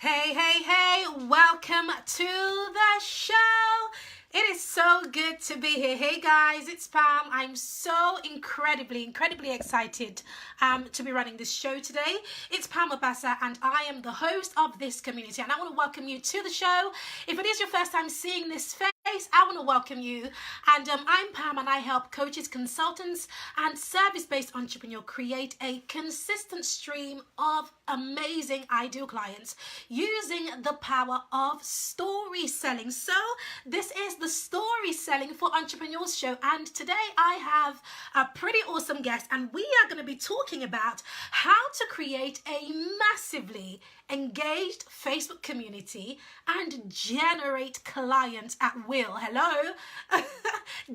Hey, hey, hey, welcome to the show. It is so good to be here. Hey guys, it's Pam. I'm so incredibly excited to be running this show today. It's Pam Obasa and I am the host of this community, and I want to welcome you to the show. If it is your first time seeing this face, I want to welcome you. And I'm Pam and I help coaches, consultants, and service-based entrepreneurs create a consistent stream of amazing ideal clients using the power of story selling. So this is the Story Selling for Entrepreneurs show, and today I have a pretty awesome guest, and we are going to be talking about how to create a massively engaged Facebook community and generate clients at will. Hello.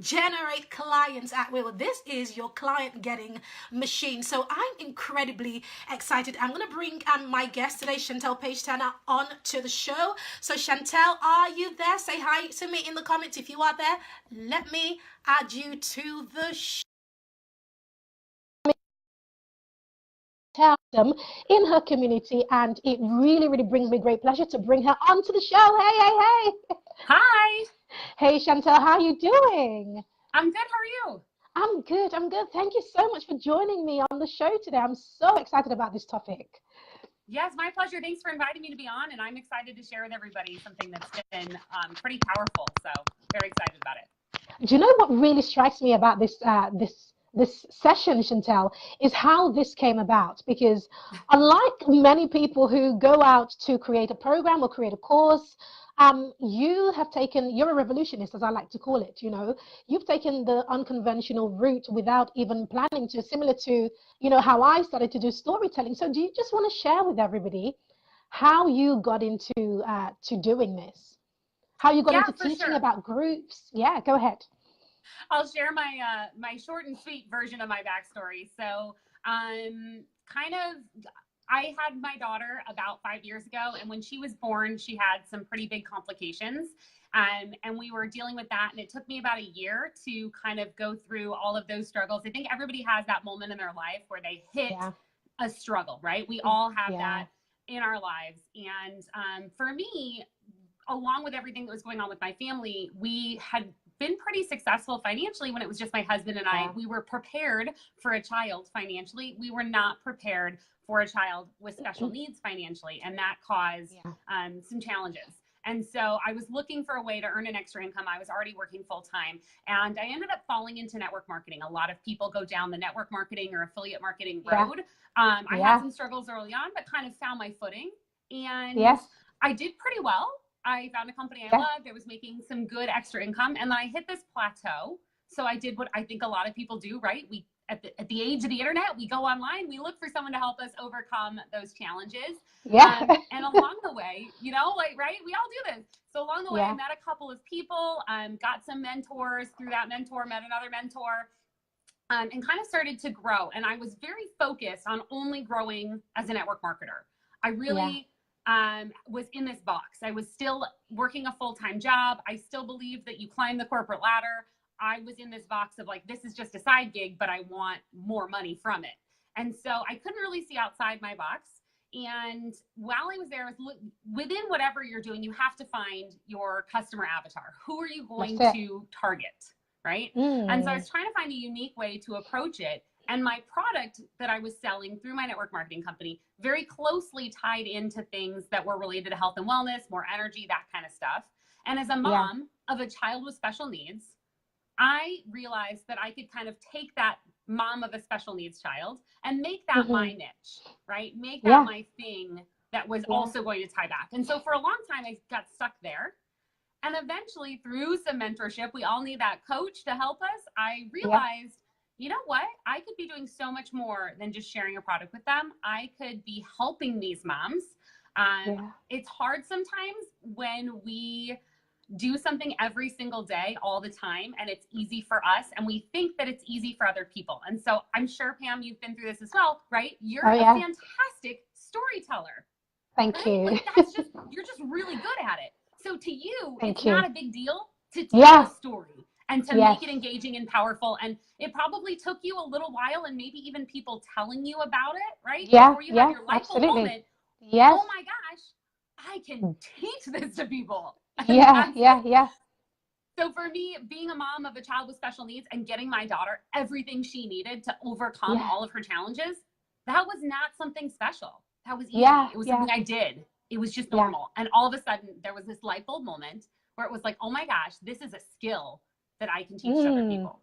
Generate clients at will. This is your client getting machine. So I'm incredibly excited. I'm going to bring my guest today, Chantel Page Turner, on to the show. So Chantel, are you there? Say hi to me in the comments if you are there. Let me add you to the show. Them in her community, and it really brings me great pleasure to bring her onto the show. Hey. Hi. Hey Chantel, how are you doing? I'm good. How are you? I'm good. Thank you so much for joining me on the show today. I'm so excited about this topic. Yes, my pleasure. Thanks for inviting me to be on, and I'm excited to share with everybody something that's been pretty powerful. So very excited about it. Do you know what really strikes me about this session, Chantel, is how this came about? Because unlike many people who go out to create a program or create a course, you're a revolutionist, as I like to call it. You've taken the unconventional route without even planning to, similar to, how I started to do storytelling. So do you just want to share with everybody how you got into to doing this? How you got into teaching sure. about groups? Yeah, go ahead. I'll share my short and sweet version of my backstory. So I had my daughter about 5 years ago, and when she was born, she had some pretty big complications. And we were dealing with that, and it took me about a year to kind of go through all of those struggles. I think everybody has that moment in their life where they hit a struggle, right? We all have that in our lives. And for me, along with everything that was going on with my family, we had been pretty successful financially when it was just my husband and I. We were prepared for a child financially. We were not prepared for a child with special needs financially, and that caused some challenges. And so I was looking for a way to earn an extra income. I was already working full time, and I ended up falling into network marketing. A lot of people go down the network marketing or affiliate marketing road. I had some struggles early on, but kind of found my footing, and I did pretty well. I found a company I loved. I was making some good extra income, and then I hit this plateau. So I did what I think a lot of people do, right? We at the age of the internet, we go online, we look for someone to help us overcome those challenges. And along the way, right? We all do this. So along the way, I met a couple of people, got some mentors. Through that mentor, met another mentor, and kind of started to grow. And I was very focused on only growing as a network marketer. I really was in this box. I was still working a full-time job. I still believed that you climb the corporate ladder. I was in this box of like, this is just a side gig, but I want more money from it. And so I couldn't really see outside my box. And while I was there, within whatever you're doing, you have to find your customer avatar. Who are you going to target, right? And so I was trying to find a unique way to approach it. And my product that I was selling through my network marketing company very closely tied into things that were related to health and wellness, more energy, that kind of stuff. And as a mom of a child with special needs, I realized that I could kind of take that mom of a special needs child and make that my niche, right? Make that my thing that was also going to tie back. And so for a long time, I got stuck there. And eventually, through some mentorship, we all need that coach to help us. I realized, you know what? I could be doing so much more than just sharing a product with them. I could be helping these moms. It's hard sometimes when we do something every single day, all the time, and it's easy for us, and we think that it's easy for other people. And so I'm sure, Pam, you've been through this as well, right? You're a fantastic storyteller. Thank you. Like you're just really good at it. So to you, it's not a big deal to tell a story and to make it engaging and powerful. And it probably took you a little while, and maybe even people telling you about it, right? Before you had your light bulb moment. Oh my gosh, I can teach this to people. Yeah, yeah, yeah. So for me, being a mom of a child with special needs and getting my daughter everything she needed to overcome Yeah. all of her challenges, that was not something special. That was easy. Yeah, It was yeah. something I did. It was just Yeah. normal. And all of a sudden, there was this light bulb moment where it was like, oh my gosh, this is a skill that I can teach to other people.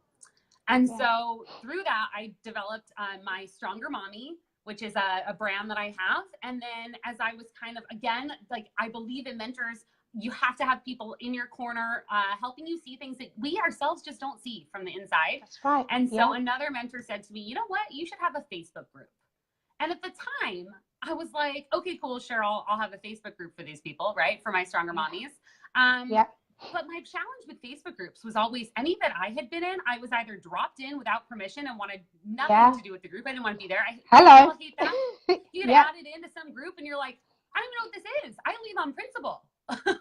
And Yeah. so through that, I developed my Stronger Mommy, which is a brand that I have. And then as I was kind of, again, like I believe in mentors, you have to have people in your corner helping you see things that we ourselves just don't see from the inside. That's right. And so another mentor said to me, you know what, you should have a Facebook group. And at the time, I was like, okay, cool, sure, I'll have a Facebook group for these people, right? For my Stronger Mommies. But my challenge with Facebook groups was always any that I had been in, I was either dropped in without permission and wanted nothing to do with the group. I didn't want to be there. Hello. Hate that. You get added into some group and you're like, I don't even know what this is. I leave on principle.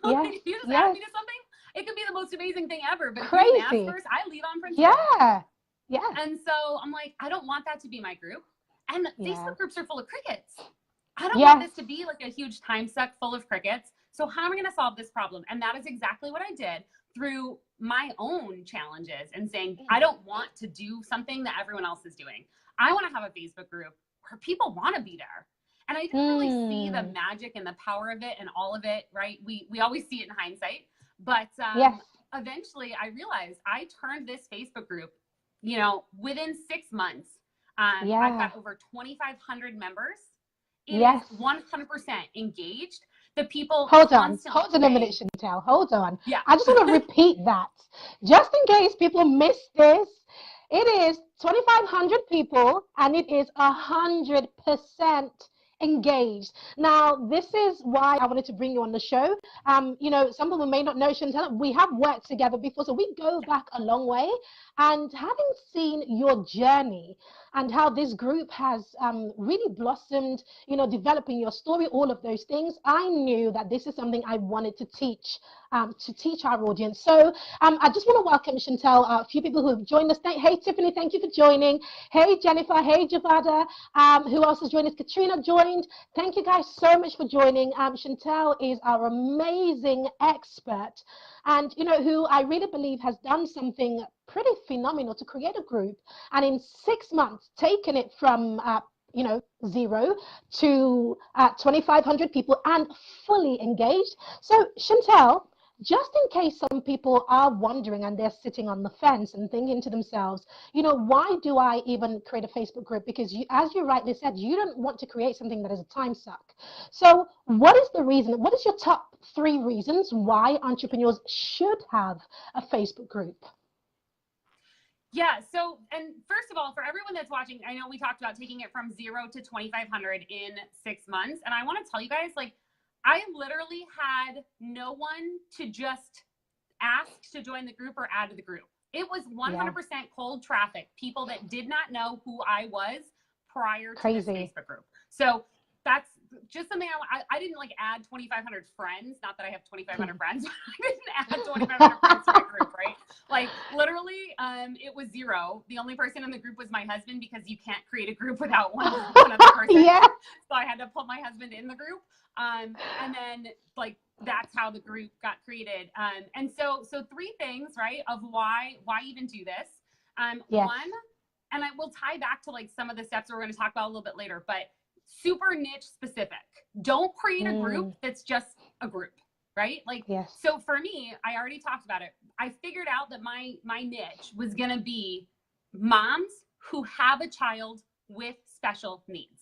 Like, if you just add me to something, it could be the most amazing thing ever. But if you didn't ask first, I leave on principle. Yeah. Yeah. And so I'm like, I don't want that to be my group. And Facebook groups are full of crickets. I don't want this to be like a huge time suck full of crickets. So how am I going to solve this problem? And that is exactly what I did through my own challenges and saying, I don't want to do something that everyone else is doing. I want to have a Facebook group where people want to be there. And I didn't really see the magic and the power of it and all of it, right? We always see it in hindsight. But eventually I realized I turned this Facebook group, you know, within 6 months. I've got over 2,500 members. It is 100% engaged. The people hold on a minute, Chantel. Hold on. Yeah. I just want to repeat that. Just in case people miss this, it is 2,500 people and it is 100% engaged. Now, this is why I wanted to bring you on the show. You know, some people may not know, Chantel, we have worked together before, so we go back a long way. And having seen your journey and how this group has really blossomed, you know, developing your story, all of those things, I knew that this is something I wanted to teach our audience. So I just want to welcome, Chantel, a few people who have joined us. Hey, Tiffany, thank you for joining. Hey, Jennifer. Hey, Javada. Who else has joined us? Katrina joined. Thank you guys so much for joining. Chantel is our amazing expert and, you know, who I really believe has done something pretty phenomenal to create a group. And in 6 months, taken it from, you know, 0 to 2,500 people and fully engaged. So, Chantel, just in case some people are wondering and they're sitting on the fence and thinking to themselves, you know, why do I even create a Facebook group? Because you, as you rightly said, you don't want to create something that is a time suck. So what is the reason? What is your top 3 reasons why entrepreneurs should have a Facebook group? Yeah. So, and first of all, for everyone that's watching, I know we talked about taking it from 0 to 2,500 in 6 months. And I want to tell you guys, like, I literally had no one to just ask to join the group or add to the group. It was 100% cold traffic, people that did not know who I was prior to this Facebook group. So that's just something I didn't like add 2,500 friends. Not that I have 2,500 friends, but I didn't add 2,500 friends to my group, right? Like literally, it was 0. The only person in the group was my husband because you can't create a group without one other person. So I had to put my husband in the group. And then like, that's how the group got created. And so 3 things, right, of why even do this. One, and I will tie back to like some of the steps we're going to talk about a little bit later, but super niche specific. Don't create a group that's just a group, right? Like, so for me, I already talked about it. I figured out that my niche was going to be moms who have a child with special needs.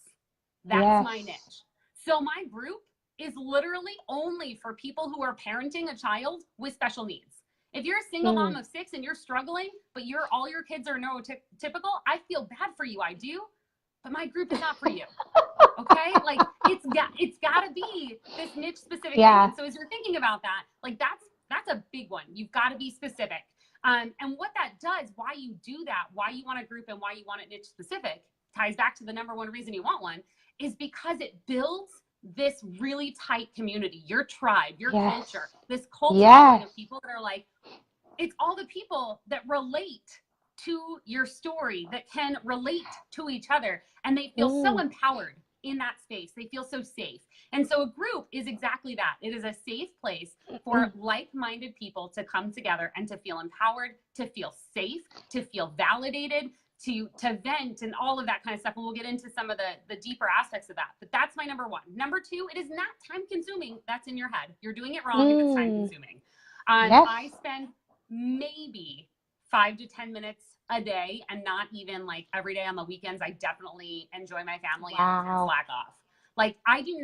That's my niche. So my group is literally only for people who are parenting a child with special needs. If you're a single mom of 6 and you're struggling, but all your kids are neurotypical, I feel bad for you. I do, but my group is not for you. Okay, like it's got to be this niche specific thing. And so as you're thinking about that, like that's a big one. You've got to be specific. And what that does, why you do that, why you want a group and why you want it niche specific, ties back to the number 1 reason you want one, is because it builds this really tight community, your tribe, your culture, this culture of people that are like, it's all the people that relate to your story, that can relate to each other, and they feel so empowered in that space. They feel so safe. And so a group is exactly that. It is a safe place for like-minded people to come together and to feel empowered, to feel safe, to feel validated, to vent and all of that kind of stuff. And we'll get into some of the deeper aspects of that. But that's my number one. Number two, it is not time consuming. That's in your head. You're doing it wrong if it's time consuming. Yes. I spend maybe 5 to 10 minutes a day, and not even like every day on the weekends. I definitely enjoy my family and slack off. Like I think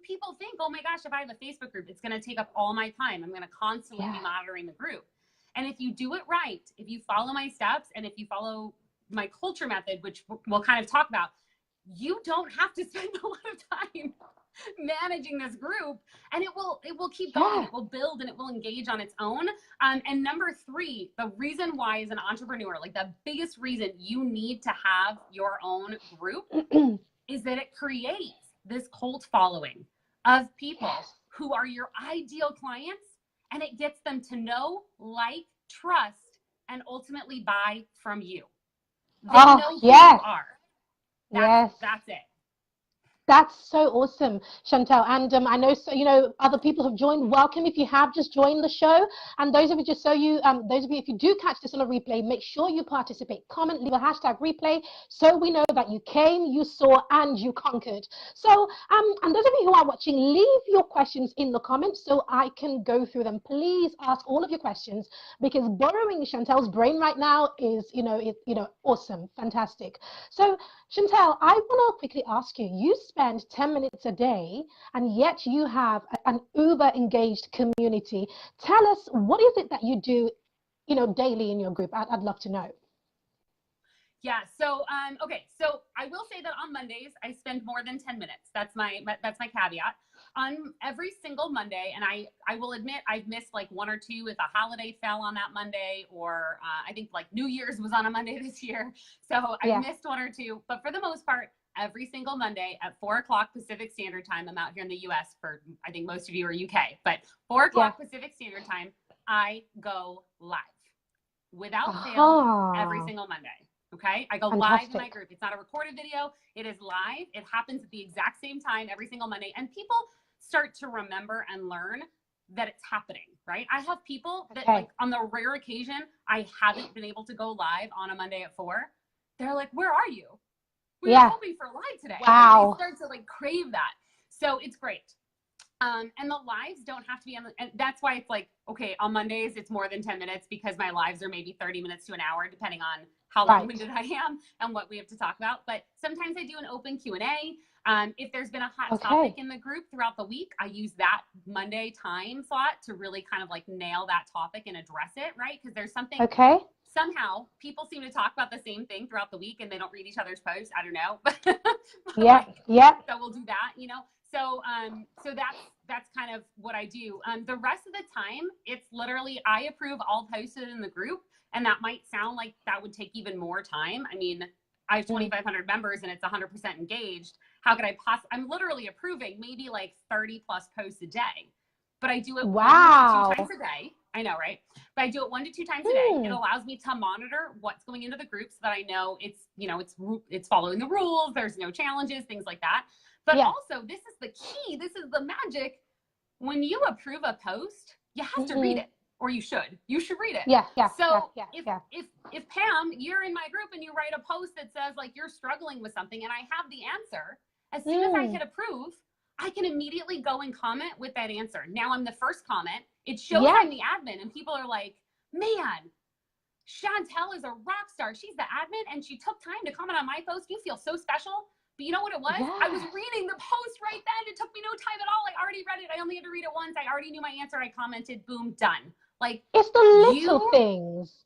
people think, oh my gosh, if I have a Facebook group, it's going to take up all my time. I'm going to constantly be monitoring the group. And if you do it right, if you follow my steps and if you follow my culture method, which we'll kind of talk about, you don't have to spend a lot of time managing this group, and it will keep going. It will build and it will engage on its own. And number three, the reason why as an entrepreneur, like the biggest reason you need to have your own group is that it creates this cult following of people who are your ideal clients, and it gets them to know, like, trust, and ultimately buy from you. They know who you are. That's it. That's so awesome, Chantel. And I know, so, you know, other people have joined. Welcome if you have just joined the show. And those of you, those of you, if you do catch this on a replay, make sure you participate, comment, leave a hashtag replay, so we know that you came, you saw, and you conquered. So, and those of you who are watching, leave your questions in the comments so I can go through them. Please ask all of your questions, because borrowing Chantel's brain right now is, awesome, fantastic. So, Chantel, I want to quickly ask you, you spend 10 minutes a day, and yet you have an uber engaged community. Tell us, what is it that you do, daily in your group? I'd love to know. Yeah. So, okay. So I will say that on Mondays, I spend more than 10 minutes. That's my caveat. On every single Monday, and I will admit I've missed like one or two if a holiday fell on that Monday, or I think like New Year's was on a Monday this year. So I've missed one or two, but for the most part, every single Monday at 4 o'clock Pacific Standard Time, I'm out here in the US, for, I think most of you are UK, but 4 o'clock Pacific Standard Time, I go live without fail every single Monday. Okay. I go live in my group. It's not a recorded video. It is live. It happens at the exact same time every single Monday. And people start to remember and learn that it's happening, right? I have people that like on the rare occasion, I haven't been able to go live on a Monday at 4. They're like, where are you? We were hoping for live today. Wow. They start to like crave that. So it's great. And the lives don't have to be and that's why it's like, okay, on Mondays, it's more than 10 minutes because my lives are maybe 30 minutes to an hour, depending on how long-winded I am and what we have to talk about. But sometimes I do an open Q&A. If there's been a hot topic in the group throughout the week, I use that Monday time slot to really kind of like nail that topic and address it, right? Because there's something, somehow people seem to talk about the same thing throughout the week and they don't read each other's posts. I don't know. So we'll do that, So, so that's kind of what I do. The rest of the time, it's literally, I approve all posted in the group. And that might sound like that would take even more time. I mean, I have 2,500 members and it's 100% engaged. How could I I'm literally approving maybe like 30 plus posts a day, but I do it 1 to 2 times a day. I know, right? But I do it 1 to 2 times a day. It allows me to monitor what's going into the group so that I know it's, it's following the rules. There's no challenges, things like that. But also, this is the key. This is the magic. When you approve a post, you have to read it. Or you should read it. So if Pam, you're in my group and you write a post that says like you're struggling with something and I have the answer, as soon as I hit approve, I can immediately go and comment with that answer. Now I'm the first comment. It shows I'm the admin and people are like, man, Chantel is a rock star. She's the admin and she took time to comment on my post. You feel so special. But you know what it was? I was reading the post right then. It took me no time at all. I already read it. I only had to read it once. I already knew my answer. I commented, boom, done. Like, it's the little things.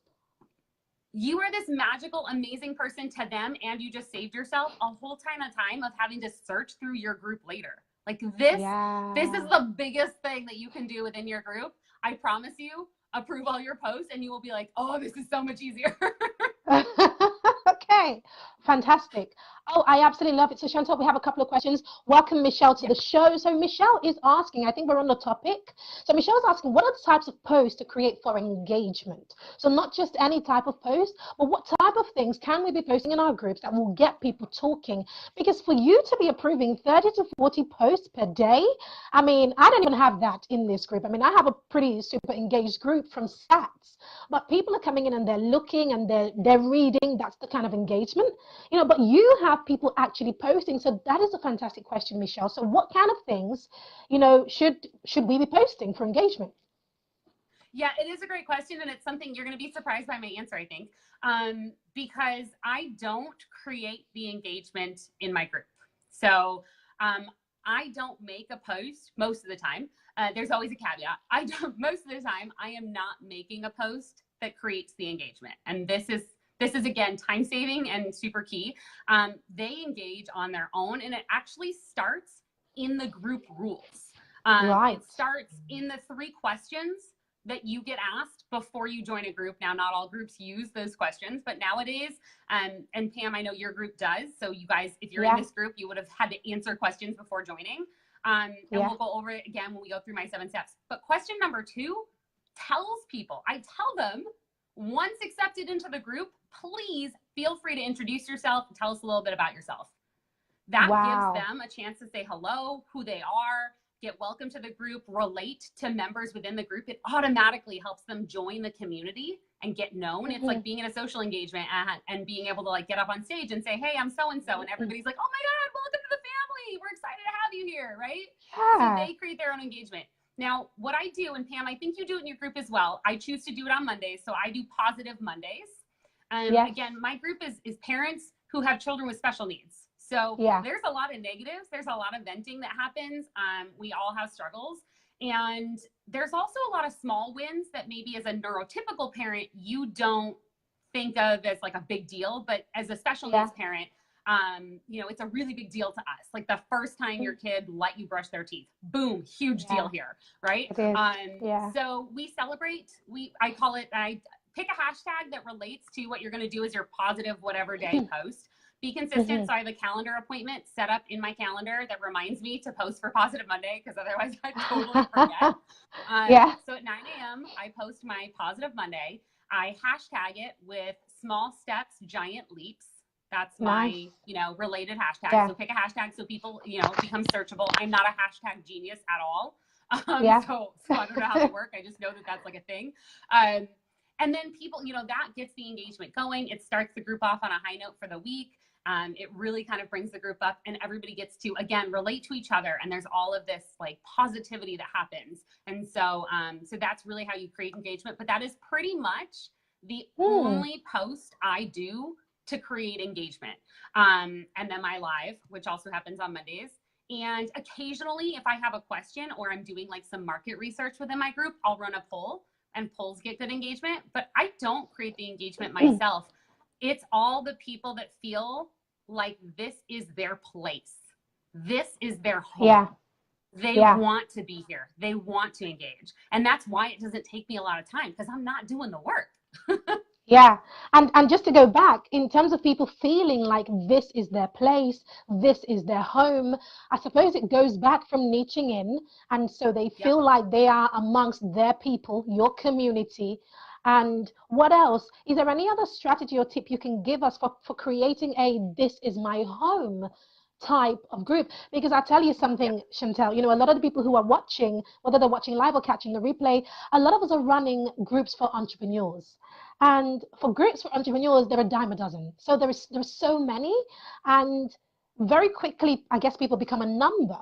You are this magical, amazing person to them, and you just saved yourself a whole ton of time of having to search through your group later. Like this is the biggest thing that you can do within your group. I promise you, approve all your posts and you will be like, oh, this is so much easier. Okay, fantastic. Oh, I absolutely love it. So, Chantal, we have a couple of questions. Welcome, Michelle, to the show. So, Michelle is asking, I think we're on the topic. So, Michelle is asking, what are the types of posts to create for engagement? So, not just any type of post, but what type of things can we be posting in our groups that will get people talking? Because for you to be approving 30 to 40 posts per day, I mean, I don't even have that in this group. I mean, I have a pretty super engaged group from stats, but people are coming in and they're looking and they're reading. That's the kind of engagement. But you have people actually posting. So that is a fantastic question, Michelle. So what kind of things, should we be posting for engagement? Yeah, it is a great question, and it's something you're going to be surprised by my answer, I think, because I don't create the engagement in my group. So I don't make a post most of the time. There's always a caveat. Most of the time, I am not making a post that creates the engagement, and this is again time saving and super key. They engage on their own, and it actually starts in the group rules. Right. It starts in the 3 questions that you get asked before you join a group. Now, not all groups use those questions, but nowadays, and Pam, I know your group does. So you guys, if you're in this group, you would have had to answer questions before joining. And we'll go over it again when we go through my 7 steps. But question number 2 tells people, I tell them, once accepted into the group, please feel free to introduce yourself and tell us a little bit about yourself. That gives them a chance to say hello, who they are, get welcome to the group, relate to members within the group. It automatically helps them join the community and get known. It's like being in a social engagement and being able to like get up on stage and say, hey, I'm so-and-so. And everybody's like, oh my God, welcome to the family. We're excited to have you here, right? Yeah. So they create their own engagement. Now, what I do, and Pam, I think you do it in your group as well. I choose to do it on Mondays. So I do Positive Mondays. Again, my group is parents who have children with special needs. So there's a lot of negatives. There's a lot of venting that happens. We all have struggles. And there's also a lot of small wins that maybe as a neurotypical parent, you don't think of as like a big deal. But as a special needs parent, it's a really big deal to us. Like the first time your kid let you brush their teeth, boom, huge deal here, right? So we celebrate, I pick a hashtag that relates to what you're going to do as your positive whatever day post. Be consistent. So I have a calendar appointment set up in my calendar that reminds me to post for Positive Monday, because otherwise I totally forget. So at 9 a.m. I post my Positive Monday. I hashtag it with small steps, giant leaps. That's my, related hashtag. So pick a hashtag so people, become searchable. I'm not a hashtag genius at all. So I don't know how they work. I just know that that's like a thing. And then people, that gets the engagement going. It starts the group off on a high note for the week. It really kind of brings the group up, and everybody gets to, again, relate to each other. And there's all of this like positivity that happens. And so, so that's really how you create engagement. But that is pretty much the only post I do to create engagement. And then my live, which also happens on Mondays. And occasionally, if I have a question or I'm doing like some market research within my group, I'll run a poll, and polls get good engagement. But I don't create the engagement myself. It's all the people that feel like this is their place. This is their home. They want to be here. They want to engage. And that's why it doesn't take me a lot of time, because I'm not doing the work. And just to go back, in terms of people feeling like this is their place, this is their home, I suppose it goes back from niching in, and so they feel like they are amongst their people, your community. And what else? Is there any other strategy or tip you can give us for creating a this is my home type of group? Because I tell you something, Chantal, a lot of the people who are watching, whether they're watching live or catching the replay, a lot of us are running groups for entrepreneurs. And for groups for entrepreneurs, there are a dime a dozen. So there's so many. And very quickly, I guess people become a number,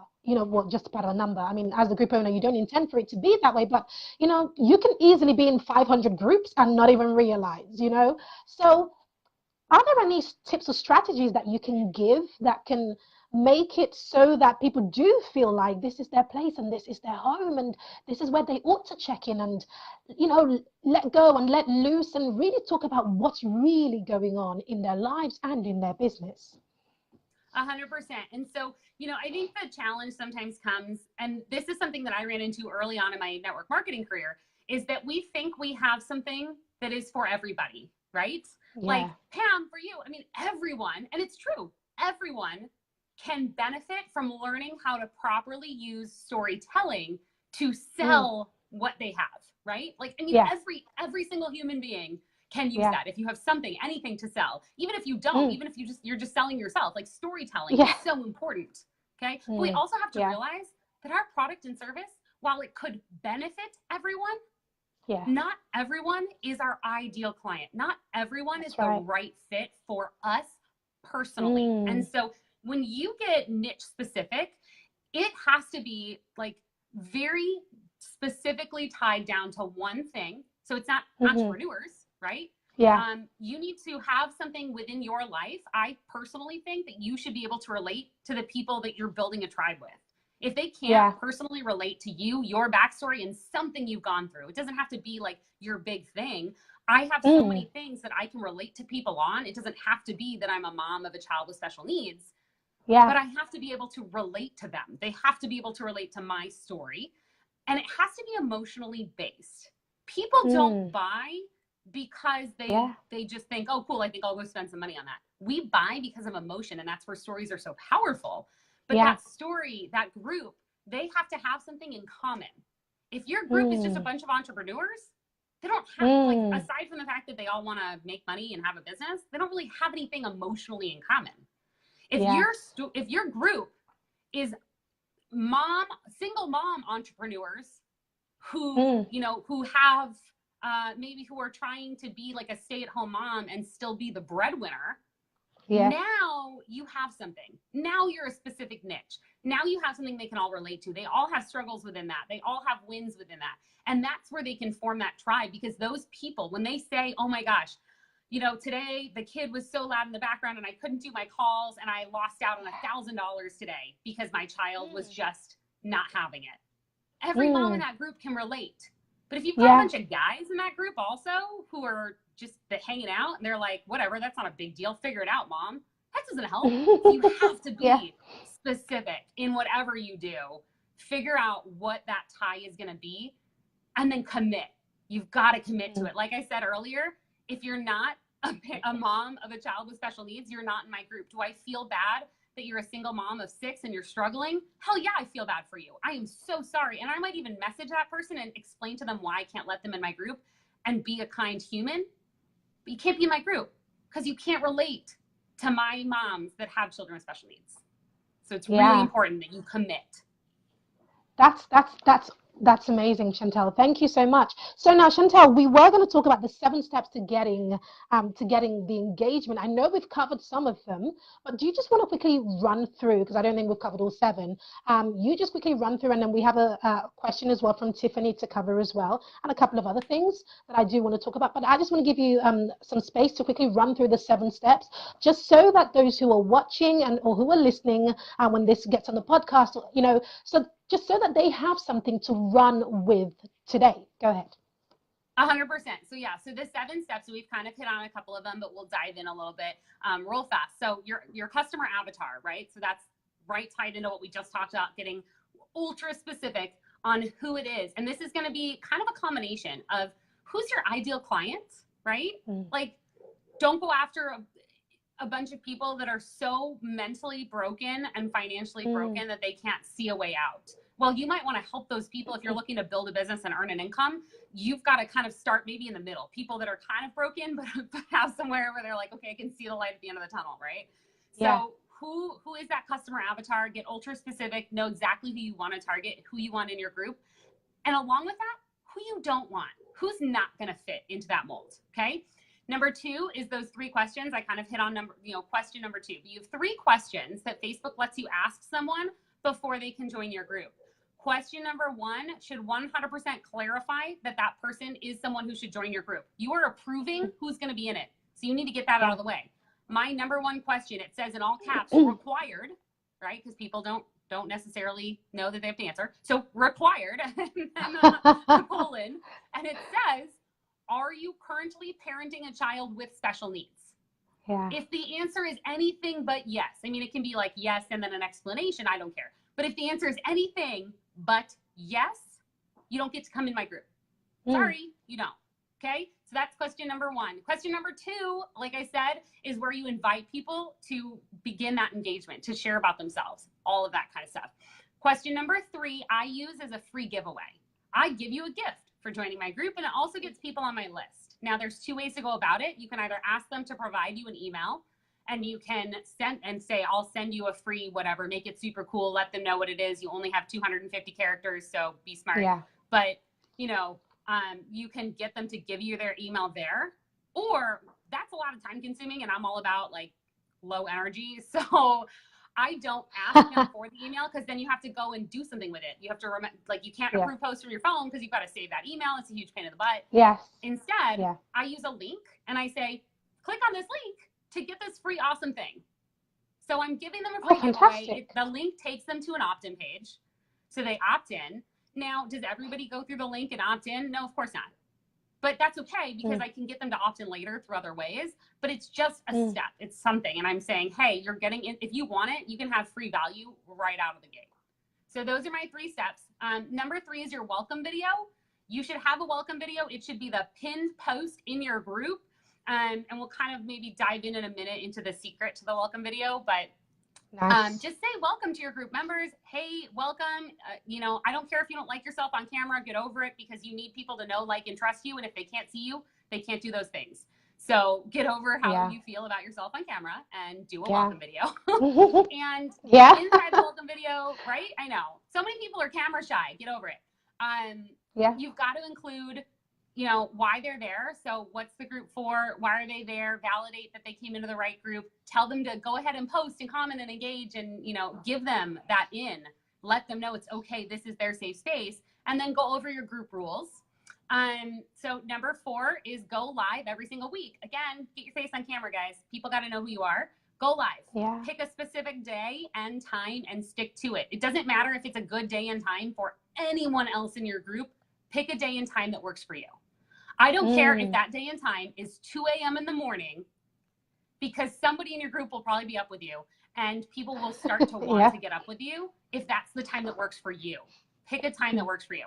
just about a number. I mean, as the group owner, you don't intend for it to be that way, but, you can easily be in 500 groups and not even realize, So are there any tips or strategies that you can give that can make it so that people do feel like this is their place and this is their home and this is where they ought to check in and, let go and let loose and really talk about what's really going on in their lives and in their business? 100%. And so, I think the challenge sometimes comes, and this is something that I ran into early on in my network marketing career, is that we think we have something that is for everybody, right? Like, Pam, for you, I mean, everyone, and it's true, everyone can benefit from learning how to properly use storytelling to sell what they have, right? Like, I mean, every single human being can use that. If you have something, anything to sell, even if you don't, even if you're just selling yourself, like storytelling is so important. Okay. But we also have to realize that our product and service, while it could benefit everyone, not everyone is our ideal client. Not everyone is the right fit for us personally. And so when you get niche specific, it has to be like very specifically tied down to one thing. So it's not entrepreneurs, right? Yeah. You need to have something within your life. I personally think that you should be able to relate to the people that you're building a tribe with. If they can't personally relate to you, your backstory, and something you've gone through, it doesn't have to be like your big thing. I have so many things that I can relate to people on. It doesn't have to be that I'm a mom of a child with special needs. Yeah. But I have to be able to relate to them. They have to be able to relate to my story. And it has to be emotionally based. People don't buy because they just think, oh, cool, I think I'll go spend some money on that. We buy because of emotion, and that's where stories are so powerful. But that story, that group, they have to have something in common. If your group is just a bunch of entrepreneurs, they don't have, like, aside from the fact that they all want to make money and have a business, they don't really have anything emotionally in common. If your group is single mom entrepreneurs who, you know, who have maybe who are trying to be like a stay-at-home mom and still be the breadwinner, now you have something. Now you're a specific niche. Now you have something they can all relate to. They all have struggles within that. They all have wins within that. And that's where they can form that tribe, because those people, when they say, oh my gosh, you know, today the kid was so loud in the background and I couldn't do my calls and I lost out on $1,000 today because my child was just not having it. Every mom in that group can relate. But if you've got a bunch of guys in that group also who are just hanging out and they're like, whatever, that's not a big deal. Figure it out, mom. That doesn't help. You have to be specific in whatever you do. Figure out what that tie is going to be and then commit. You've got to commit to it. Like I said earlier, if you're not a mom of a child with special needs, you're not in my group. Do I feel bad that you're a single mom of 6 and you're struggling? Hell yeah, I feel bad for you. I am so sorry. And I might even message that person and explain to them why I can't let them in my group and be a kind human. But you can't be in my group because you can't relate to my moms that have children with special needs. So it's really important that you commit. That's amazing, Chantel. Thank you so much. So now, Chantel, we were going to talk about the 7 steps to getting the engagement. I know we've covered some of them, but do you just want to quickly run through, because I don't think we've covered all 7. You just quickly run through, and then we have a question as well from Tiffany to cover as well, and a couple of other things that I do want to talk about. But I just want to give you some space to quickly run through the 7 steps, just so that those who are watching or who are listening when this gets on the podcast, you know, just so that they have something to run with today. Go ahead. 100%. So so the 7 steps, we've kind of hit on a couple of them, but we'll dive in a little bit real fast. So your customer avatar, right? So that's tied into what we just talked about, getting ultra specific on who it is. And this is going to be kind of a combination of who's your ideal client, right? Like, don't go after a bunch of people that are so mentally broken and financially broken that they can't see a way out. Well, you might want to help those people if you're looking to build a business and earn an income. You've got to kind of start maybe in the middle. People that are kind of broken, but have somewhere where they're like, okay, I can see the light at the end of the tunnel, right? So who is that customer avatar? Get ultra specific, know exactly who you want to target, who you want in your group. And along with that, who you don't want, who's not going to fit into that mold, okay? Number 2 is those 3 questions. I kind of hit on question number 2. But you have 3 questions that Facebook lets you ask someone before they can join your group. Question number 1 should 100% clarify that that person is someone who should join your group. You are approving who's going to be in it. So you need to get that out of the way. My number 1 question, it says in all caps, required, right? Because people don't necessarily know that they have to answer. So required, and then a colon, and it says, are you currently parenting a child with special needs? If the answer is anything but yes, I mean, it can be like yes and then an explanation, I don't care. But if the answer is anything but yes, you don't get to come in my group. Sorry, you don't. Okay? So that's question number one. Question number two, like I said, is where you invite people to begin that engagement, to share about themselves, all of that kind of stuff. Question number three, I use as a free giveaway. I give you a gift for joining my group, and it also gets people on my list. Now, there's two ways to go about it. You can either ask them to provide you an email, and you can send and say, I'll send you a free whatever, make it super cool, let them know what it is. You only have 250 characters, so be smart. Yeah. But, you know, you can get them to give you their email there, or that's a lot of time consuming, and I'm all about like low energy. So I don't ask them for the email, because then you have to go and do something with it. You have to remember, like, you can't approve posts from your phone because you've got to save that email. It's a huge pain in the butt. Yes. Instead, I use a link and I say, click on this link to get this free awesome thing. So I'm giving them a free giveaway. The link takes them to an opt-in page. So they opt in. Now, does everybody go through the link and opt in? No, of course not. But that's okay, because I can get them to opt in later through other ways. But it's just a step. It's something. And I'm saying, hey, you're getting in. If you want it, you can have free value right out of the gate. So those are my 3 steps. Number 3 is your welcome video. You should have a welcome video. It should be the pinned post in your group. And we'll kind of maybe dive in a minute into the secret to the welcome video. But just say welcome to your group members. Hey, welcome. You know, I don't care if you don't like yourself on camera, get over it, because you need people to know, like, and trust you. And if they can't see you, they can't do those things. So get over how you feel about yourself on camera and do a welcome video. And inside the welcome video, right? I know so many people are camera shy. Get over it. You've got to include, you know, why they're there. So what's the group for? Why are they there? Validate that they came into the right group. Tell them to go ahead and post and comment and engage, and, you know, give them that in. Let them know it's okay. This is their safe space. And then go over your group rules. So number 4 is go live every single week. Again, get your face on camera, guys. People got to know who you are. Go live. Pick a specific day and time and stick to it. It doesn't matter if it's a good day and time for anyone else in your group. Pick a day and time that works for you. I don't care if that day and time is 2 a.m. in the morning, because somebody in your group will probably be up with you, and people will start to want to get up with you if that's the time that works for you. Pick a time that works for you.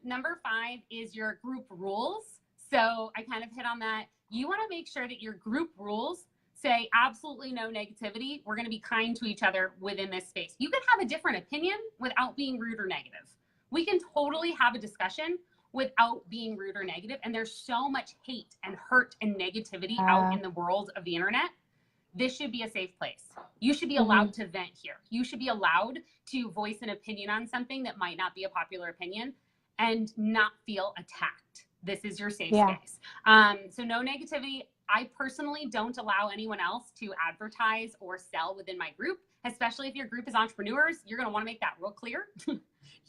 Number 5 is your group rules. So I kind of hit on that. You want to make sure that your group rules say absolutely no negativity. We're going to be kind to each other within this space. You can have a different opinion without being rude or negative. We can totally have a discussion without being rude or negative. And there's so much hate and hurt and negativity out in the world of the internet. This should be a safe place. You should be allowed to vent here. You should be allowed to voice an opinion on something that might not be a popular opinion and not feel attacked. This is your safe space. So no negativity. I personally don't allow anyone else to advertise or sell within my group, especially if your group is entrepreneurs. You're going to want to make that real clear.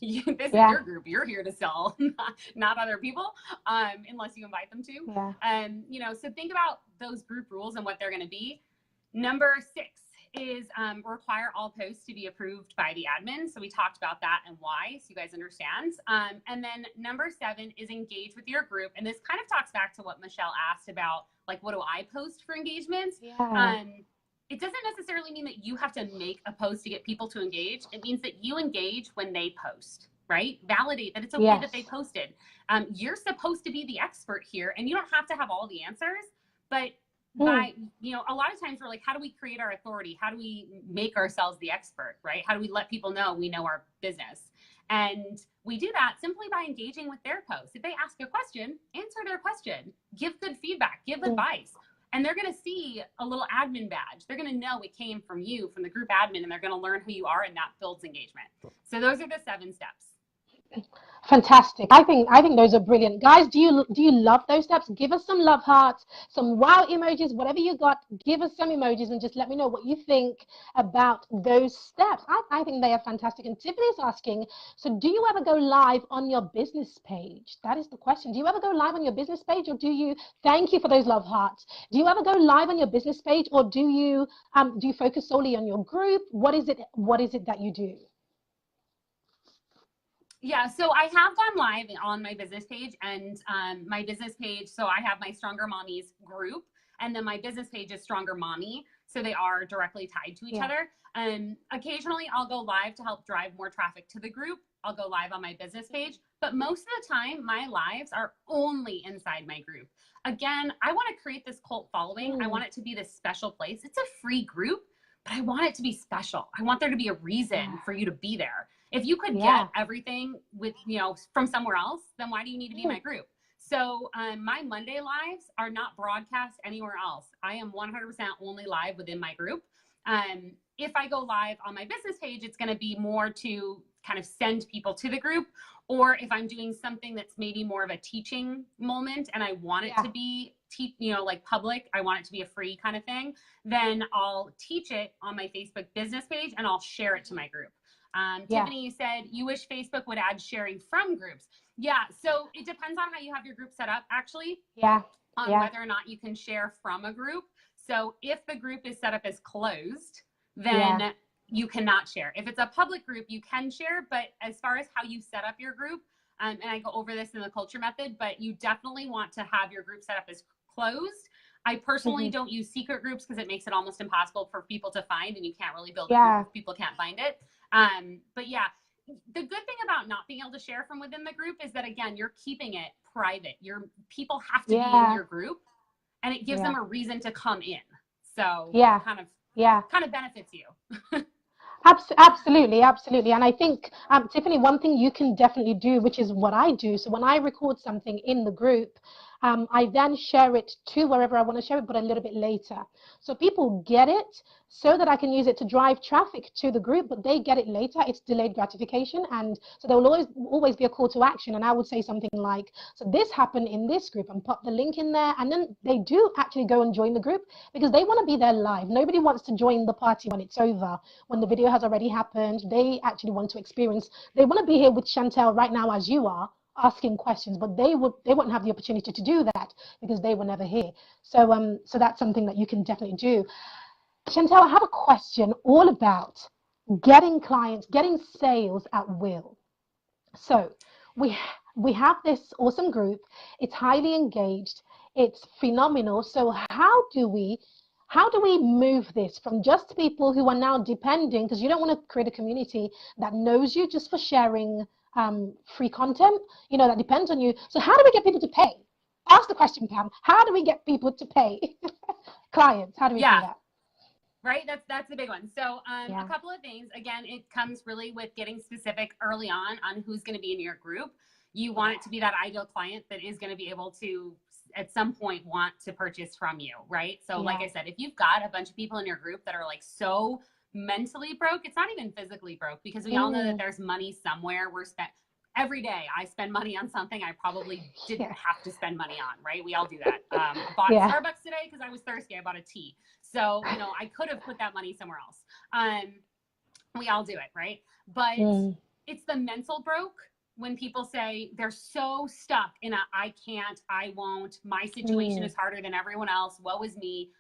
This is your group. You're here to sell, not other people, unless you invite them to. You know, so think about those group rules and what they're going to be. Number 6 is require all posts to be approved by the admin. So we talked about that and why, so you guys understand. And then number 7 is engage with your group. And this kind of talks back to what Michelle asked about, like, what do I post for engagements? It doesn't necessarily mean that you have to make a post to get people to engage. It means that you engage when they post, right? Validate that it's okay that they posted. You're supposed to be the expert here, and you don't have to have all the answers, but by, you know, a lot of times we're like, how do we create our authority? How do we make ourselves the expert, right? How do we let people know we know our business? And we do that simply by engaging with their posts. If they ask a question, answer their question, give good feedback, give advice. And they're going to see a little admin badge. They're going to know it came from you, from the group admin, and they're going to learn who you are, and that builds engagement. So those are the 7 steps. Fantastic. I think those are brilliant. Guys, do you love those steps? Give us some love hearts, some wow emojis, whatever you got. Give us some emojis and just let me know what you think about those steps. I think they are fantastic. And Tiffany's asking, so do you ever go live on your business page? That is the question. Do you ever go live on your business page, or do you, thank you for those love hearts. Do you ever go live on your business page, or do you focus solely on your group? What is it that you do? Yeah, so I have gone live on my business page, and my business page, so I have my Stronger Mommies group, and then my business page is Stronger Mommy. So they are directly tied to each other. Occasionally I'll go live to help drive more traffic to the group. I'll go live on my business page, but most of the time my lives are only inside my group. Again, I want to create this cult following. I want it to be this special place. It's a free group, but I want it to be special. I want there to be a reason for you to be there. If you could get everything with, you know, from somewhere else, then why do you need to be in my group? So my Monday lives are not broadcast anywhere else. I am 100% only live within my group. If I go live on my business page, it's going to be more to kind of send people to the group. Or if I'm doing something that's maybe more of a teaching moment and I want it to be, you know, like public, I want it to be a free kind of thing, then I'll teach it on my Facebook business page and I'll share it to my group. Tiffany, you said you wish Facebook would add sharing from groups. Yeah, so it depends on how you have your group set up, actually. On whether or not you can share from a group. So if the group is set up as closed, then you cannot share. If it's a public group, you can share, but as far as how you set up your group, and I go over this in the culture method, but you definitely want to have your group set up as closed. I personally don't use secret groups because it makes it almost impossible for people to find, and you can't really build a group if people can't find it. But yeah, the good thing about not being able to share from within the group is that, again, you're keeping it private. Your people have to be in your group, and it gives them a reason to come in. So kind of benefits you. Absolutely, absolutely. And I think, Tiffany, one thing you can definitely do, which is what I do. So when I record something in the group, I then share it to wherever I want to share it, but a little bit later. So people get it so that I can use it to drive traffic to the group, but they get it later. It's delayed gratification. And so there will always be a call to action. And I would say something like, so this happened in this group, and pop the link in there. And then they do actually go and join the group because they want to be there live. Nobody wants to join the party when it's over, when the video has already happened. They actually want to experience, they want to be here with Chantel right now as you are, asking questions, but they wouldn't have the opportunity to do that because they were never here. So so that's something that you can definitely do. Chantel, I have a question all about getting clients, getting sales at will. So we have this awesome group. It's highly engaged. It's phenomenal. So how do we move this from just people who are now depending, because you don't want to create a community that knows you just for sharing free content, you know, that depends on you. So how do we get people to pay? Ask the question, Pam. How do we get people to pay? Clients, how do we do that? Right, that's the big one. So a couple of things. Again, it comes really with getting specific early on who's going to be in your group. You want it to be that ideal client that is going to be able to at some point want to purchase from you, right? So like I said, if you've got a bunch of people in your group that are like so mentally broke, it's not even physically broke, because we all know that there's money somewhere. Every day I spend money on something I probably didn't have to spend money on, right? We all do that. I bought Starbucks today because I was thirsty. I bought a tea. So, you know, I could have put that money somewhere else. We all do it, right? But it's the mental broke when people say they're so stuck in I can't, I won't, my situation is harder than everyone else, woe is me.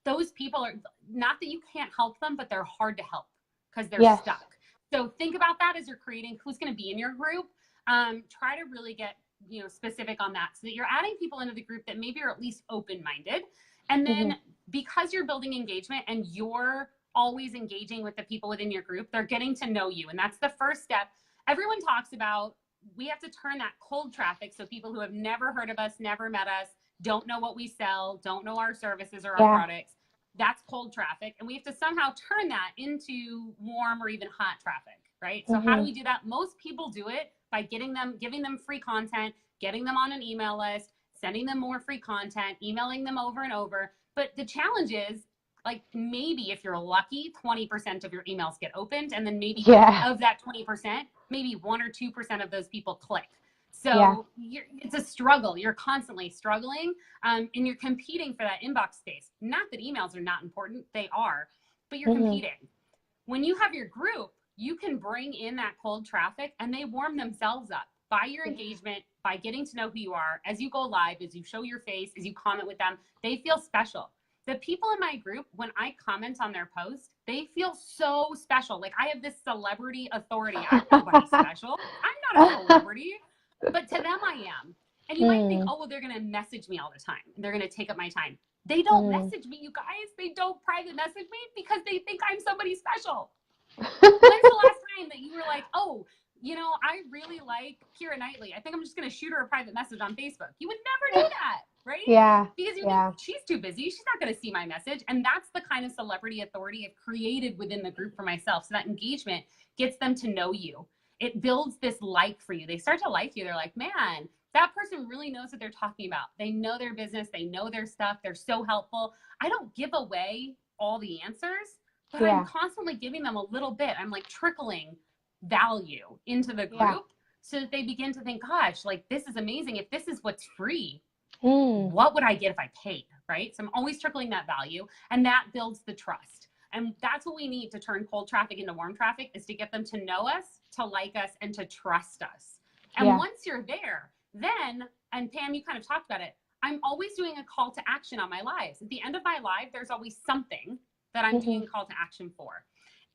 Those people are, not that you can't help them, but they're hard to help because they're stuck. So think about that as you're creating who's going to be in your group. Try to really get, you know, specific on that so that you're adding people into the group that maybe are at least open-minded. And then because you're building engagement and you're always engaging with the people within your group, they're getting to know you. And that's the first step. Everyone talks about, we have to turn that cold traffic. So people who have never heard of us, never met us, don't know what we sell, don't know our services or our products. That's cold traffic. And we have to somehow turn that into warm or even hot traffic, right? So how do we do that? Most people do it by giving them free content, getting them on an email list, sending them more free content, emailing them over and over. But the challenge is, like, maybe if you're lucky, 20% of your emails get opened. And then maybe of that 20%, maybe 1 or 2% of those people click. So it's a struggle. You're constantly struggling, and you're competing for that inbox space. Not that emails are not important. They are, but you're competing. When you have your group, you can bring in that cold traffic and they warm themselves up by your engagement, by getting to know who you are. As you go live, as you show your face, as you comment with them, they feel special. The people in my group, when I comment on their post, they feel so special. Like I have this celebrity authority. I'm nobody special. I'm not a celebrity. But to them, I am. And you might think, oh, well, they're going to message me all the time. And they're going to take up my time. They don't message me, you guys. They don't private message me because they think I'm somebody special. When's the last time that you were like, oh, you know, I really like Keira Knightley. I think I'm just going to shoot her a private message on Facebook. You would never do that, right? Yeah. Because you think she's too busy. She's not going to see my message. And that's the kind of celebrity authority I've created within the group for myself. So that engagement gets them to know you. It builds this like for you. They start to like you. They're like, man, that person really knows what they're talking about. They know their business. They know their stuff. They're so helpful. I don't give away all the answers, but I'm constantly giving them a little bit. I'm like trickling value into the group so that they begin to think, gosh, like this is amazing. If this is what's free, what would I get if I paid, right? So I'm always trickling that value, and that builds the trust. And that's what we need to turn cold traffic into warm traffic, is to get them to know us, to like us, and to trust us. And once you're there, then, and Pam, you kind of talked about it, I'm always doing a call to action on my lives. At the end of my live, there's always something that I'm doing a call to action for.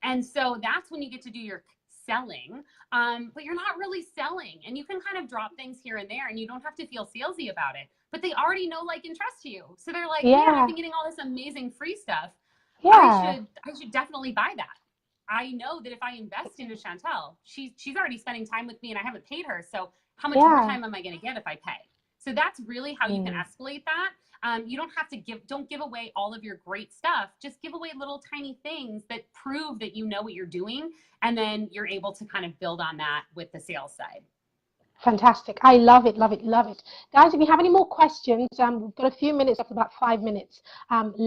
And so that's when you get to do your selling, but you're not really selling. And you can kind of drop things here and there, and you don't have to feel salesy about it. But they already know, like, and trust you. So they're like, man, I've been getting all this amazing free stuff. I should definitely buy that. I know that if I invest into Chantel, she's already spending time with me and I haven't paid her. So how much more time am I going to get if I pay? So that's really how you can escalate that. You don't have to don't give away all of your great stuff. Just give away little tiny things that prove that you know what you're doing. And then you're able to kind of build on that with the sales side. Fantastic. I love it, love it, love it. Guys, if you have any more questions, we've got a few minutes, after about 5 minutes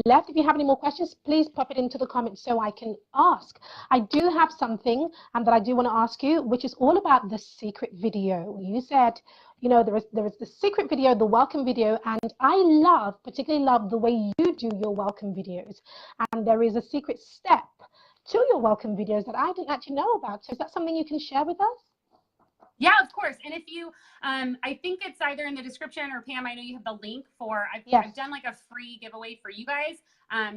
left. If you have any more questions, please pop it into the comments so I can ask. I do have something that I do want to ask you, which is all about the secret video. You said, you know, there is the secret video, the welcome video, and I particularly love the way you do your welcome videos. And there is a secret step to your welcome videos that I didn't actually know about. So is that something you can share with us? Yeah, of course. And if you, I think it's either in the description, or Pam, I know you have the link for, I've done like a free giveaway for you guys.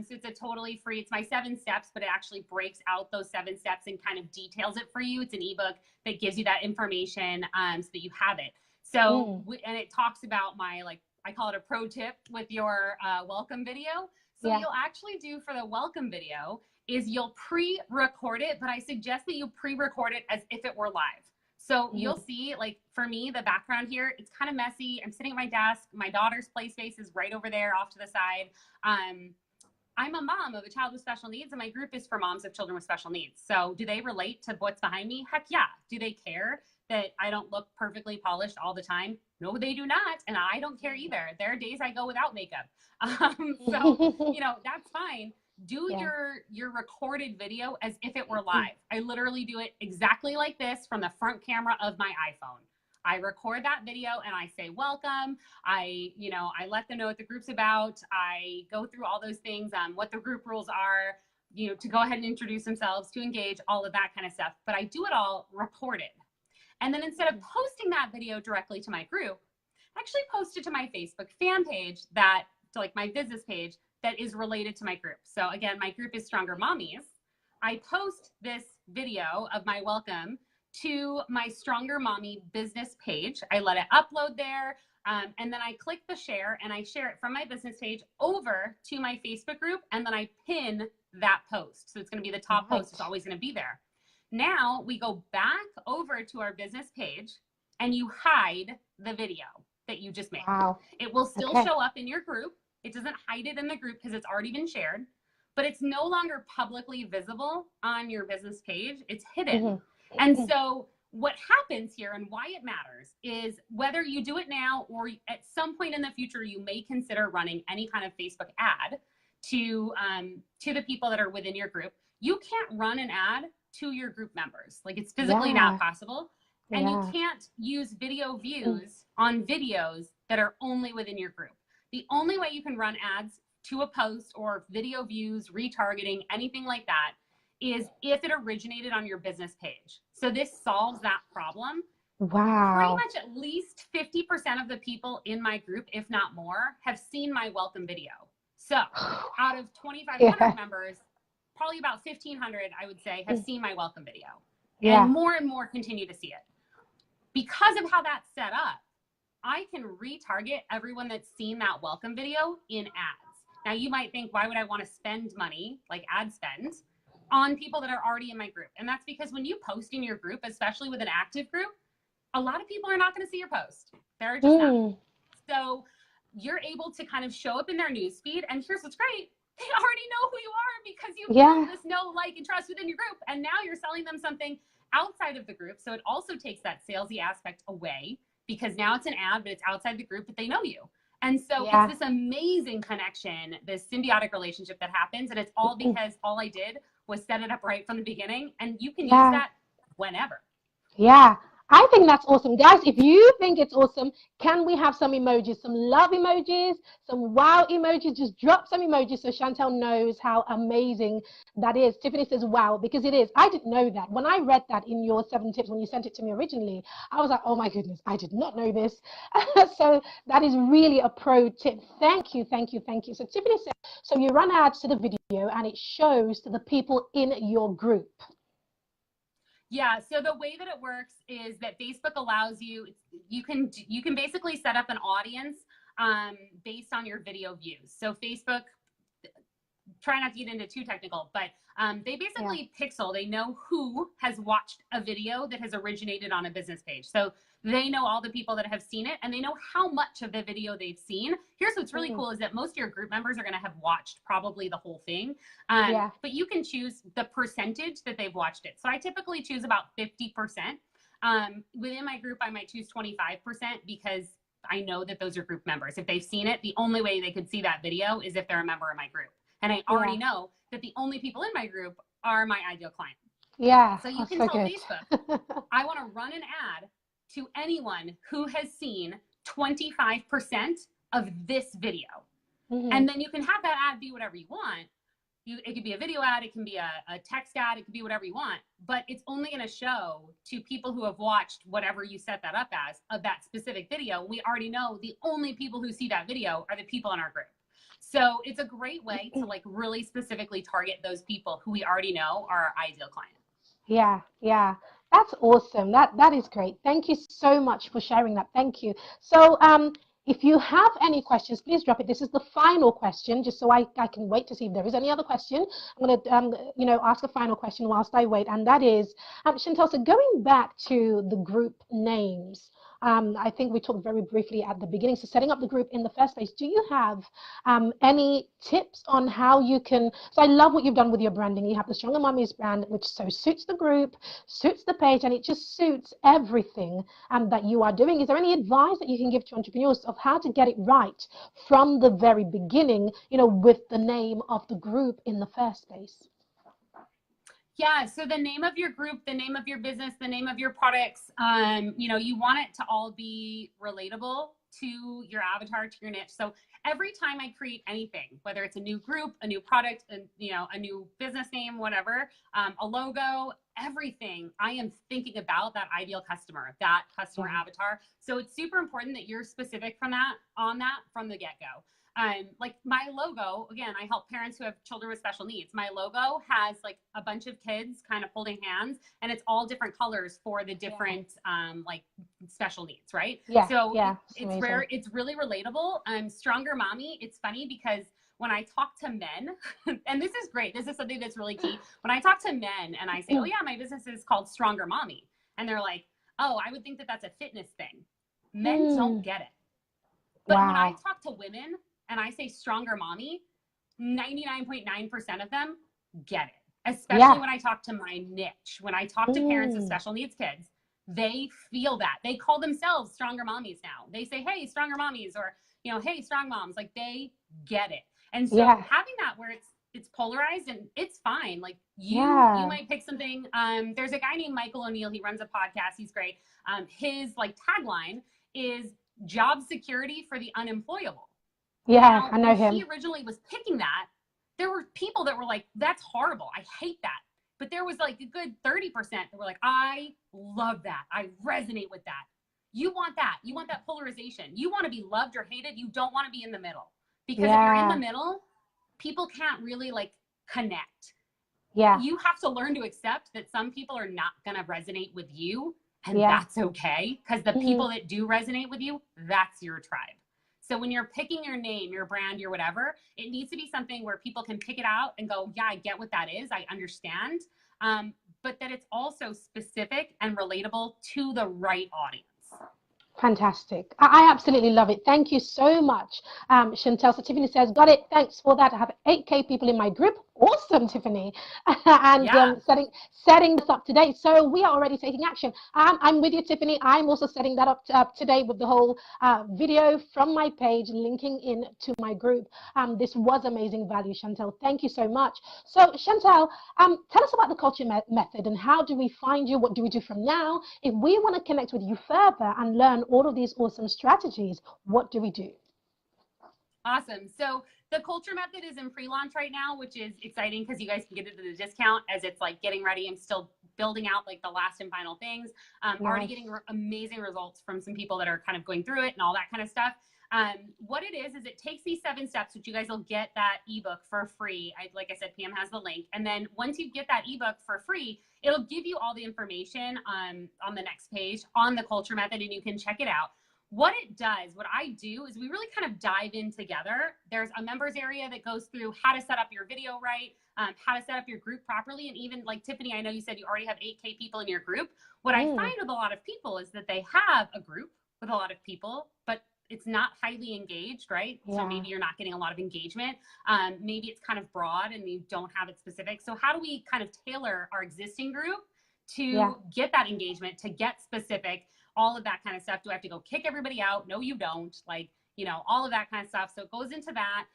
So it's a totally free, it's my 7 steps, but it actually breaks out those 7 steps and kind of details it for you. It's an ebook that gives you that information so that you have it. So, and it talks about my, like, I call it a pro tip with your welcome video. So what you'll actually do for the welcome video is you'll pre-record it, but I suggest that you pre-record it as if it were live. So you'll see, like, for me, the background here, it's kind of messy. I'm sitting at my desk. My daughter's play space is right over there off to the side. I'm a mom of a child with special needs, and my group is for moms of children with special needs. So do they relate to what's behind me? Heck yeah. Do they care that I don't look perfectly polished all the time? No, they do not. And I don't care either. There are days I go without makeup. So, you know, that's fine. Do your recorded video as if it were live. I literally do it exactly like this from the front camera of my iPhone. I record that video and I say, welcome. I let them know what the group's about. I go through all those things, what the group rules are, you know, to go ahead and introduce themselves, to engage, all of that kind of stuff. But I do it all recorded. And then instead of posting that video directly to my group, I actually post it to my Facebook fan page, to like my business page, that is related to my group. So again, my group is Stronger Mommies. I post this video of my welcome to my Stronger Mommy business page. I let it upload there, and then I click the share, and I share it from my business page over to my Facebook group, and then I pin that post. So it's gonna be the top post. It's always gonna be there. Now we go back over to our business page, and you hide the video that you just made. Wow. It will still show up in your group. It doesn't hide it in the group because it's already been shared, but it's no longer publicly visible on your business page. It's hidden. And so what happens here, and why it matters, is whether you do it now or at some point in the future, you may consider running any kind of Facebook ad to the people that are within your group. You can't run an ad to your group members. Like, it's physically not possible. And you can't use video views on videos that are only within your group. The only way you can run ads to a post or video views, retargeting, anything like that, is if it originated on your business page. So this solves that problem. Wow. Pretty much at least 50% of the people in my group, if not more, have seen my welcome video. So out of 2,500 members, probably about 1,500, I would say, have seen my welcome video. And more continue to see it. Because of how that's set up, I can retarget everyone that's seen that welcome video in ads. Now you might think, why would I want to spend money, like ad spend, on people that are already in my group? And that's because when you post in your group, especially with an active group, a lot of people are not going to see your post. They're just not. So you're able to kind of show up in their newsfeed. And here's what's great. They already know who you are because you've built this know, like, and trust within your group. And now you're selling them something outside of the group. So it also takes that salesy aspect away, because now it's an ad, but it's outside the group, but they know you. And so it's this amazing connection, this symbiotic relationship that happens. And it's all because all I did was set it up right from the beginning. And you can use that whenever. Yeah. I think that's awesome. Guys, if you think it's awesome, can we have some emojis, some love emojis, some wow emojis? Just drop some emojis so Chantel knows how amazing that is. Tiffany says, wow, because it is. I didn't know that. When I read that in your 7 tips, when you sent it to me originally, I was like, oh my goodness, I did not know this. So that is really a pro tip. Thank you, thank you, thank you. So Tiffany said, so you run ads to the video and it shows to the people in your group. Yeah, so the way that it works is that Facebook allows you, you can basically set up an audience based on your video views. So Facebook, try not to get into too technical, but they basically pixel, they know who has watched a video that has originated on a business page. So they know all the people that have seen it, and they know how much of the video they've seen. Here's what's really cool is that most of your group members are going to have watched probably the whole thing. But you can choose the percentage that they've watched it. So I typically choose about 50%. Within my group, I might choose 25% because I know that those are group members. If they've seen it, the only way they could see that video is if they're a member of my group. And I already know that the only people in my group are my ideal client. Yeah. So you can tell Facebook, I want to run an ad to anyone who has seen 25% of this video. And then you can have that ad be whatever you want. It could be a video ad, it can be a text ad, it could be whatever you want, but it's only going to show to people who have watched whatever you set that up as of that specific video. We already know the only people who see that video are the people in our group. So it's a great way to like really specifically target those people who we already know are our ideal client. Yeah, yeah. That's awesome. That is great. Thank you so much for sharing that. Thank you. So if you have any questions, please drop it. This is the final question, just so I can wait to see if there is any other question. I'm going to ask a final question whilst I wait, and that is, Chantel, so going back to the group names, I think we talked very briefly at the beginning. So setting up the group in the first place, do you have any tips on how you can, so I love what you've done with your branding. You have the Stronger Mommies brand, which so suits the group, suits the page, and it just suits everything that you are doing. Is there any advice that you can give to entrepreneurs of how to get it right from the very beginning, with the name of the group in the first place? Yeah, so the name of your group, the name of your business, the name of your products, you want it to all be relatable to your avatar, to your niche. So every time I create anything, whether it's a new group, a new product, a new business name, whatever, a logo, everything, I am thinking about that ideal customer, that customer avatar. So it's super important that you're specific from the get-go. Like my logo, again, I help parents who have children with special needs. My logo has like a bunch of kids kind of holding hands, and it's all different colors for the different like special needs, right? Yeah. So it's amazing. rare. It's really relatable. Stronger Mommy. It's funny because when I talk to men, and this is great, this is something that's really key. When I talk to men and I say, oh yeah, my business is called Stronger Mommy, and they're like, oh, I would think that that's a fitness thing. Men don't get it. But when I talk to women and I say Stronger Mommy, 99.9% of them get it. Especially when I talk to my niche, when I talk to parents of special needs kids, they feel that. They call themselves Stronger Mommies now. They say, hey, Stronger Mommies, or, hey, Strong Moms. Like, they get it. And so having that where it's polarized, and it's fine. Like you might pick something. There's a guy named Michael O'Neill. He runs a podcast. He's great. His like tagline is job security for the unemployable. Yeah, now, I know him. He originally was picking that. There were people that were like, that's horrible. I hate that. But there was like a good 30% that were like, I love that. I resonate with that. You want that. You want that polarization. You want to be loved or hated. You don't want to be in the middle. Because if you're in the middle, people can't really like connect. Yeah. You have to learn to accept that some people are not going to resonate with you. And that's okay. Because the people that do resonate with you, that's your tribe. So when you're picking your name, your brand, your whatever, it needs to be something where people can pick it out and go, yeah, I get what that is. I understand. But that it's also specific and relatable to the right audience. Fantastic. I absolutely love it. Thank you so much, Chantel. So Tiffany says, got it. Thanks for that. I have 8K people in my group. Awesome, Tiffany. And Yeah. setting this up today. So we are already taking action. I'm with you, Tiffany. I'm also setting that up today with the whole video from my page linking in to my group. This was amazing value, Chantel. Thank you so much. So Chantel, tell us about the culture method and how do we find you? What do we do from now? If we want to connect with you further and learn all of these awesome strategies, what do we do? Awesome. So the culture method is in pre-launch right now, which is exciting because you guys can get it at a discount as it's like getting ready. I'm still building out like the last and final things. Nice. Already getting amazing results from some people that are kind of going through it and all that kind of stuff. What it is it takes these 7 steps, which you guys will get that ebook for free. Like I said, Pam has the link. And then once you get that ebook for free, it'll give you all the information on the next page on the culture method, and you can check it out. What it does, what I do is we really kind of dive in together. There's a members area that goes through how to set up your video right, how to set up your group properly. And even like Tiffany, I know you said you already have 8K people in your group. What I find with a lot of people is that they have a group with a lot of people, but it's not highly engaged, right? Yeah. So maybe you're not getting a lot of engagement. Maybe it's kind of broad and you don't have it specific. So how do we kind of tailor our existing group to get that engagement, to get specific, all of that kind of stuff? Do I have to go kick everybody out? No, you don't. Like, you know, all of that kind of stuff. So it goes into that,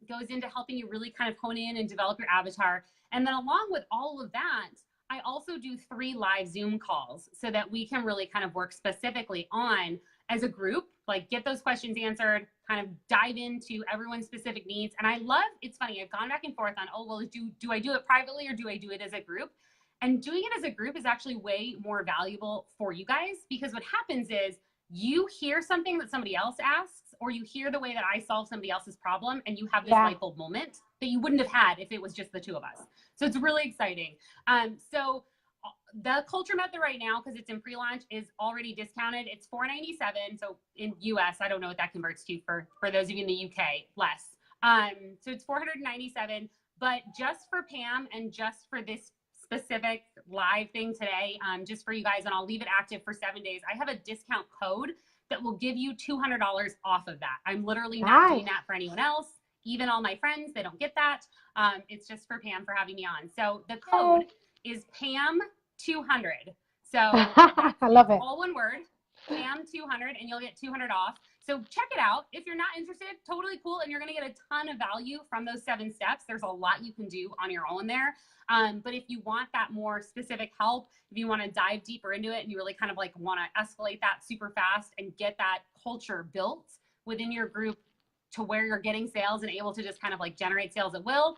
goes into helping you really kind of hone in and develop your avatar. And then along with all of that, I also do 3 live Zoom calls so that we can really kind of work specifically on, as a group, like get those questions answered, kind of dive into everyone's specific needs. And I love, it's funny, I've gone back and forth on, oh, well, do I do it privately or do I do it as a group? And doing it as a group is actually way more valuable for you guys, because what happens is you hear something that somebody else asks, or you hear the way that I solve somebody else's problem, and you have this light bulb moment that you wouldn't have had if it was just the 2 of us. So it's really exciting. So the culture method right now, because it's in pre-launch, is already discounted. It's $497. So in US, I don't know what that converts to for those of you in the UK, less. So it's $497, but just for Pam and just for this specific live thing today, just for you guys, and I'll leave it active for 7 days, I have a discount code that will give you $200 off of that. I'm literally not doing that for anyone else. Even all my friends, they don't get that. It's just for Pam for having me on. So the code is PAM200. So I love it. All one word, PAM200, and you'll get 200 off. So check it out. If you're not interested, totally cool. And you're going to get a ton of value from those 7 steps. There's a lot you can do on your own there. But if you want that more specific help, if you want to dive deeper into it and you really kind of like want to escalate that super fast and get that culture built within your group to where you're getting sales and able to just kind of like generate sales at will,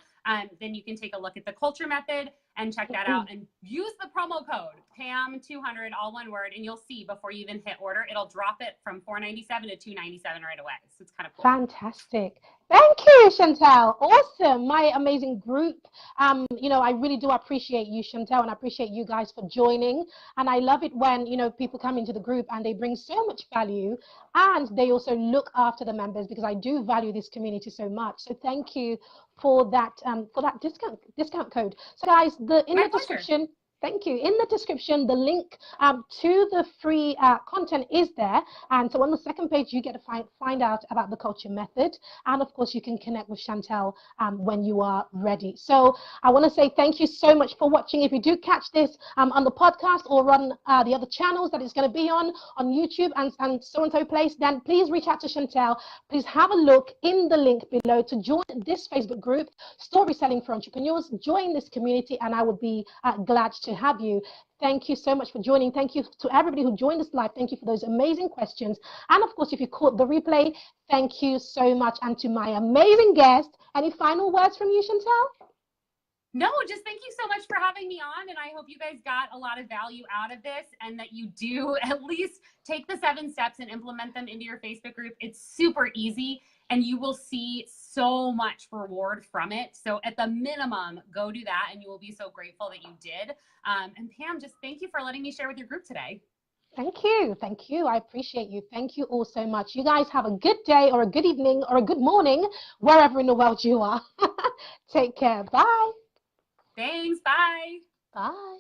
then you can take a look at the culture method and check that out and use the promo code PAM200, all one word, and you'll see before you even hit order, it'll drop it from $497 to $297 right away. So it's kind of cool. Fantastic. Thank you, Chantel. Awesome. My amazing group. You know, I really do appreciate you, Chantel, and I appreciate you guys for joining. And I love it when, you know, people come into the group and they bring so much value, and they also look after the members, because I do value this community so much. So thank you for that discount code. So guys, in the description, thank you. In the description, the link to the free content is there. And so on the second page, you get to find out about the culture method. And of course, you can connect with Chantel when you are ready. So I want to say thank you so much for watching. If you do catch this on the podcast or on the other channels that it's going to be on YouTube and so place, then please reach out to Chantel. Please have a look in the link below to join this Facebook group, Storytelling for Entrepreneurs. Join this community, and I would be glad to have you. Thank you so much for joining. Thank you to everybody who joined us live. Thank you for those amazing questions. And of course, if you caught the replay, thank you so much. And to my amazing guest, any final words from you, Chantel? No, just thank you so much for having me on. And I hope you guys got a lot of value out of this, and that you do at least take the 7 steps and implement them into your Facebook group. It's super easy, and you will see so much reward from it. So at the minimum, go do that, and you will be so grateful that you did. And Pam, just thank you for letting me share with your group today. Thank you. Thank you. I appreciate you. Thank you all so much. You guys have a good day or a good evening or a good morning, wherever in the world you are. Take care. Bye. Thanks. Bye. Bye.